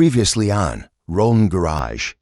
Previously on Rolling Garage.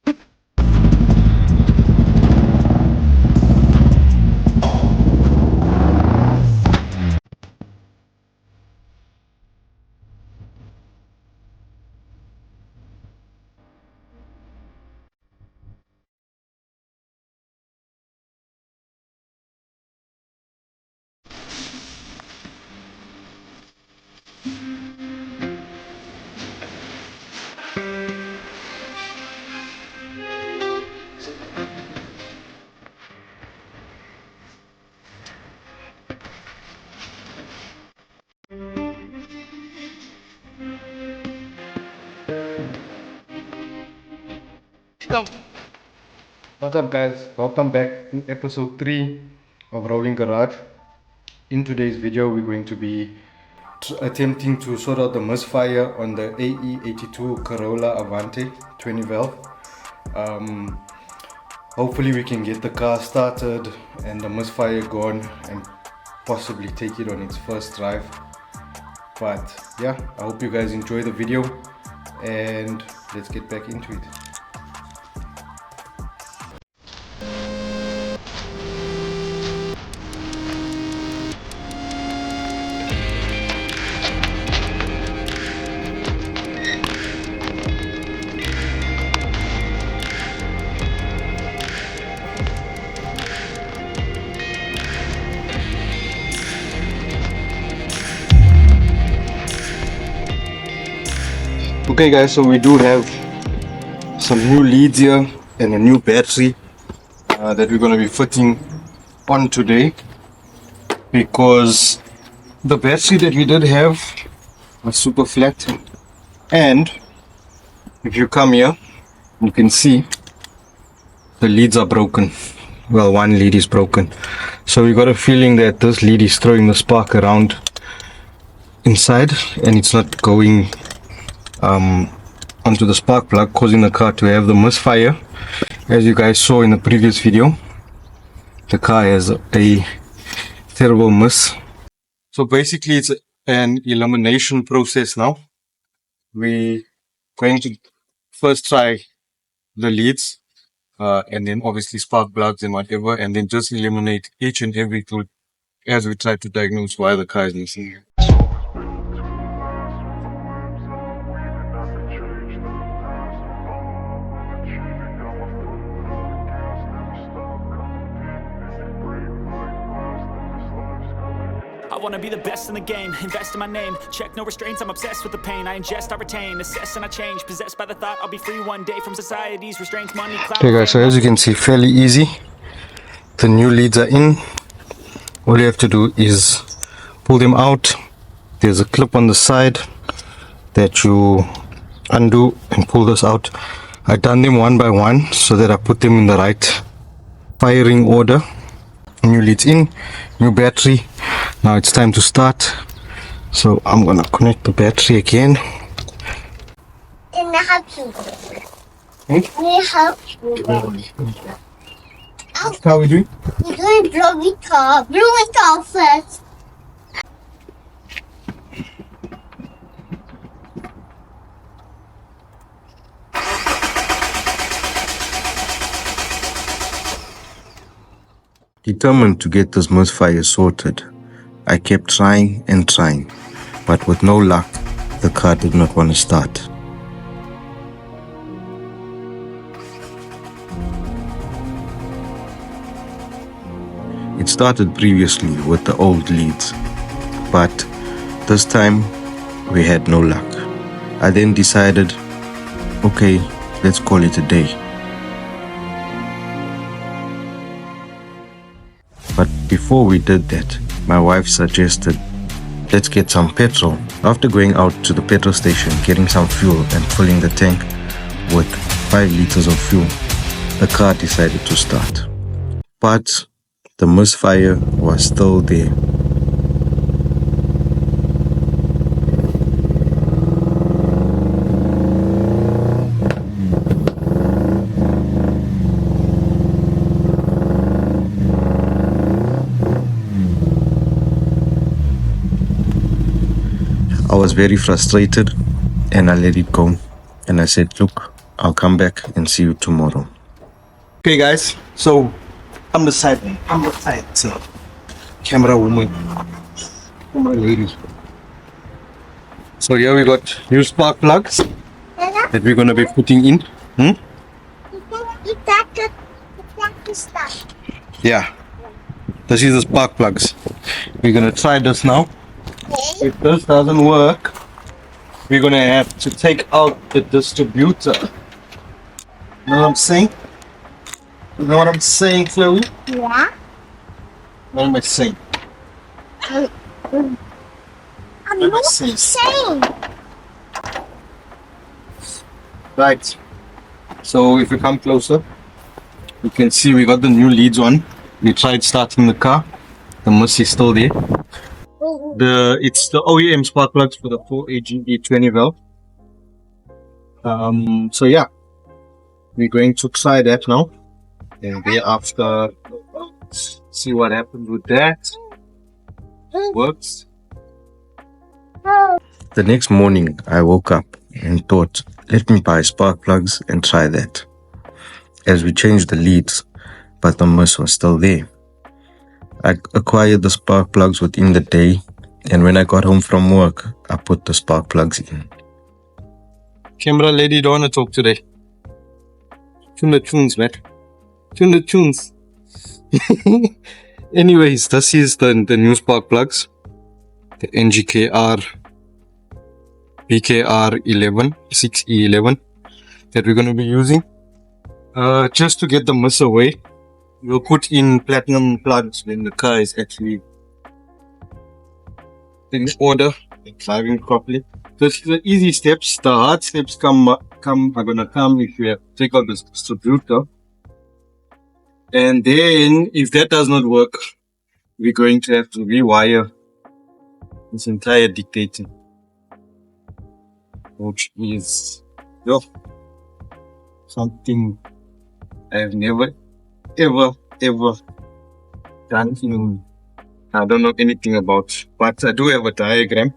What's up guys, welcome back in episode 3 of Rolling Garage. In today's video we're going to be attempting to sort out the misfire on the AE82 Corolla Avante 20 valve. Hopefully we can get the car started and the misfire gone and possibly take it on its first drive. But yeah, I hope you guys enjoy the video and let's get back into it. Okay guys, so we do have some new leads here and a new battery that we're going to be fitting on today, because the battery that we did have was super flat, and if you come here you can see the leads are broken. Well, one lead is broken, so we got a feeling that this lead is throwing the spark around inside and it's not going onto the spark plug, causing the car to have the misfire. As you guys saw in the previous video, the car has a terrible miss. So basically it's an elimination process now. We're going to first try the leads and then obviously spark plugs and whatever, and then just eliminate each and every tool as we try to diagnose why the car is missing. I wanna be the best in the game, invest in my name, check no restraints, I'm obsessed with the pain, I ingest, I retain, assess and I change, possessed by the thought I'll be free one day from society's restraints, money, clout. Okay guys, so as you can see, fairly easy. The new leads are in. All you have to do is pull them out. There's a clip on the side that you undo and pull this out. I've done them one by one so that I put them in the right firing order. New leads in, new battery. Now it's time to start. So I'm gonna connect the battery again. Can I help you? Can I help you? How are we doing? We're doing blue guitar. Blue guitar first. Determined to get this misfire sorted, I kept trying and trying, but with no luck, the car did not want to start. It started previously with the old leads, but this time we had no luck. I then decided, okay, let's call it a day. But before we did that, my wife suggested, let's get some petrol. After going out to the petrol station, getting some fuel and filling the tank with 5 liters of fuel, the car decided to start. But the misfire was still there. I was very frustrated and I let it go. and I said, look, I'll come back and see you tomorrow. Okay guys, so I'm the side camera woman, my lady. So here we got new spark plugs that we're gonna be putting in. Yeah, this is the spark plugs. We're gonna try this now. If this doesn't work, we're gonna have to take out the distributor. You know what I'm saying? You know what I'm saying, Chloe? Yeah. What am I saying? I'm not saying. Right. So if we come closer, you can see we got the new leads on. We tried starting the car. The mist is still there. It's the OEM spark plugs for the 4 AE20 valve. So yeah, we're going to try that now, and thereafter see what happens with that. Works. The next morning, I woke up and thought, let me buy spark plugs and try that. As we changed the leads, but the mist was still there. I acquired the spark plugs within the day, and when I got home from work, I put the spark plugs in. Camera lady, don't want to talk today. Tune the tunes, man. Tune the tunes. Anyways, this is the new spark plugs. The NGKR BKR11 6E11 that we're going to be using. Just to get the mist away, we'll put in platinum plugs when the car is actually in order and driving properly. This is the easy steps. The hard steps are gonna come if you have to take out the distributor. And then if that does not work, we're going to have to rewire this entire dictator, which is something I have never ever done. I don't know anything about, but I do have a diagram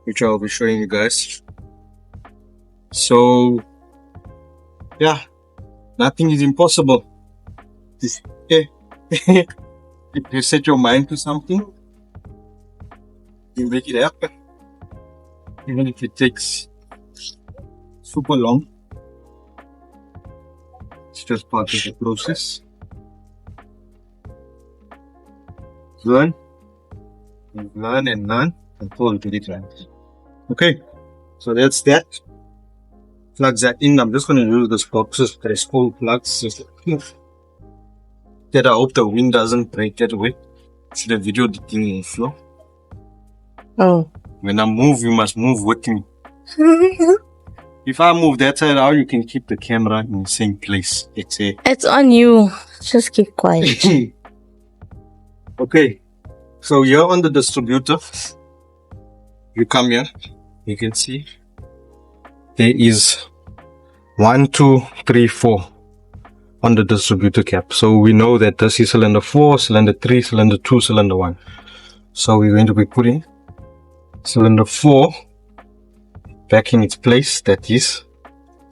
which I'll be showing you guys. So yeah, nothing is impossible. If you set your mind to something, you make it happen, even if it takes super long. It's just part of the process. Learn and learn and learn until you get it right. Okay, so that's that. Plugs are in. I'm just going to use those boxes. There's full plugs. Just that I hope the wind doesn't break that way. See the video editing in flow. Oh. When I move, you must move with me. If I move that side out, you can keep the camera in the same place. It's on you. Just keep quiet. Okay, so here on the distributor, you come here, you can see there is 1, 2, 3, 4 on the distributor cap. So we know that this is cylinder 4, cylinder 3, cylinder 2, cylinder 1. So we're going to be putting cylinder 4 back in its place. That is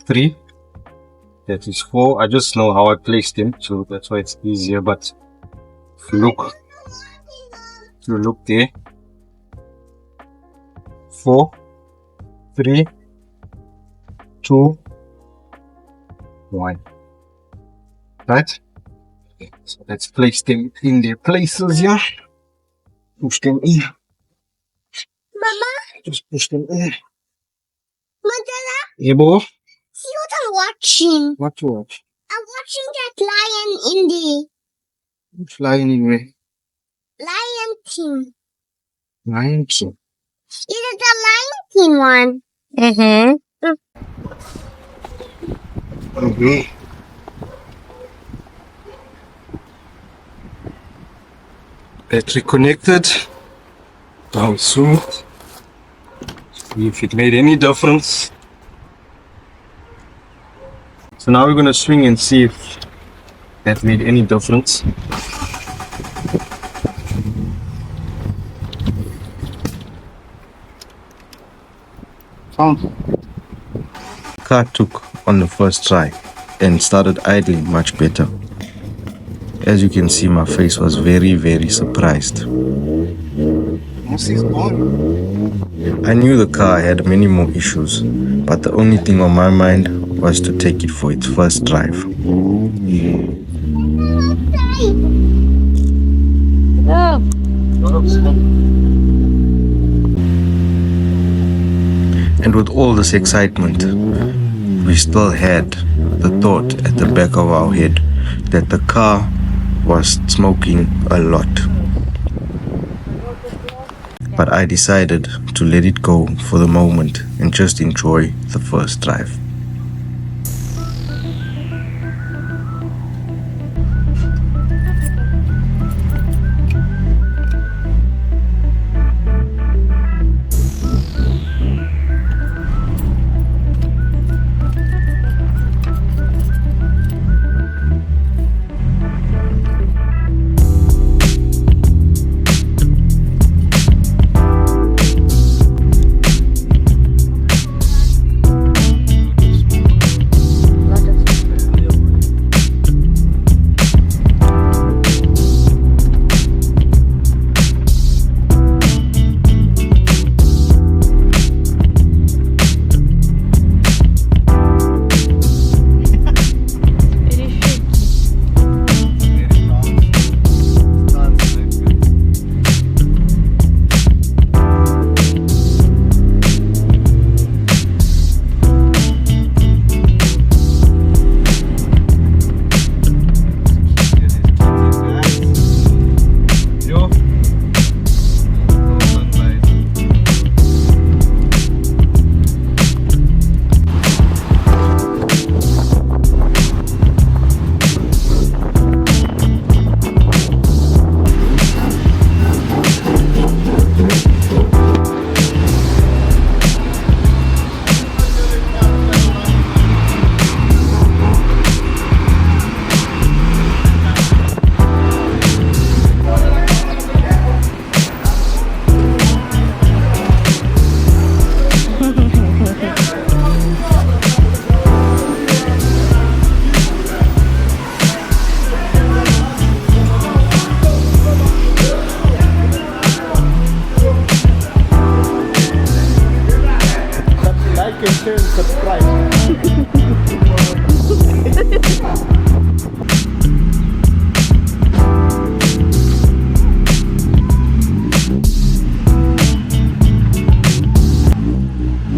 3, that is 4. I just know how I placed them, so that's why it's easier. But if you look there, 4, 3, 2, 1. Right? So let's place them in their places here. Push them in. Mama, Just push them in. Mandela, Yeah, boy. see what I'm watching. What you watch? I'm watching that lion in the Flying in where? Lion King. Lion King. Is it the Lion King one? Mm-hmm. Okay. Battery connected. Now soon. See if it made any difference. So now we're gonna swing and see if that made any difference. Found. car took on the first try and started idling much better. As you can see, my face was very surprised. I knew the car had many more issues, but the only thing on my mind was to take it for its first drive. And with all this excitement, we still had the thought at the back of our head that the car was smoking a lot. But I decided to let it go for the moment and just enjoy the first drive.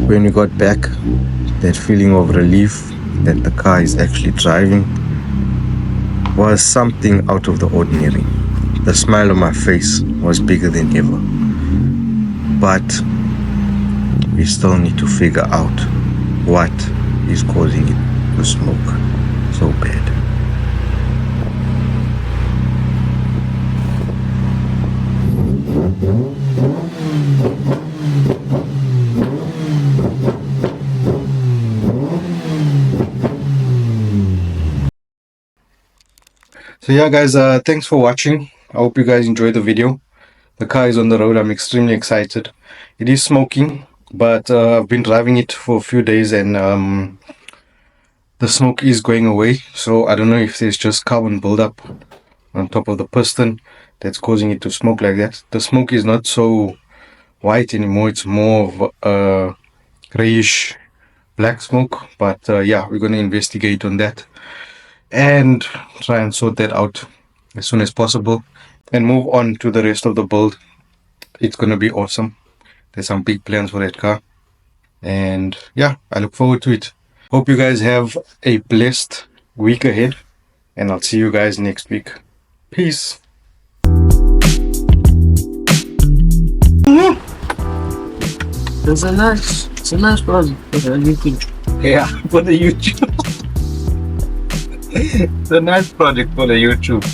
When we got back, that feeling of relief that the car is actually driving was something out of the ordinary. The smile on my face was bigger than ever. But we still need to figure out what is causing it to smoke so bad. So yeah guys, thanks for watching. I hope you guys enjoyed the video. The car is on the road. I'm extremely excited. It is smoking, but I've been driving it for a few days and the smoke is going away. So I don't know if there's just carbon buildup on top of the piston that's causing it to smoke like that. The smoke is not so white anymore. It's more of a grayish black smoke. But yeah, we're going to investigate on that and try and sort that out as soon as possible and move on to the rest of the build. It's gonna be awesome. There's some big plans for that car, and yeah, I look forward to it. Hope you guys have a blessed week ahead, and I'll see you guys next week. Peace. It's a nice project for the YouTube. Yeah, for the YouTube. It's a nice project for the YouTube.